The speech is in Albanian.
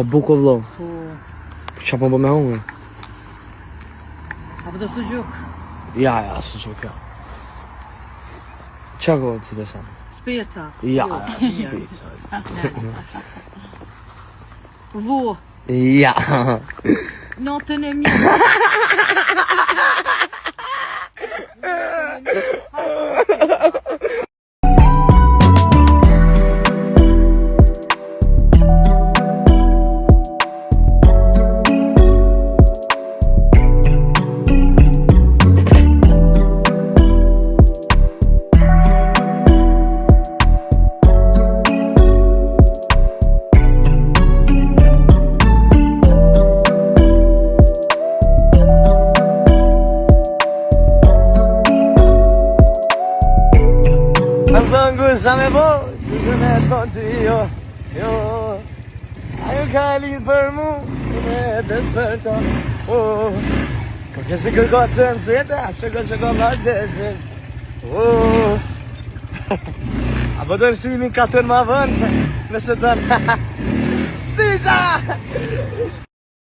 O buko vlo. Po. Qa po me hungër? Apo do sujuk? Ja, sujuk, ja. Qa ko ti desan? Speca. Ja, Vu. ja. Natën e mirë. Sa me bo, që me thonë të jo Ajo ka lidh për mu, me desperton Ko kësi kërko të në zete, që ma deses A po të nëshimi katër ma vën, nëse të në Stiqa!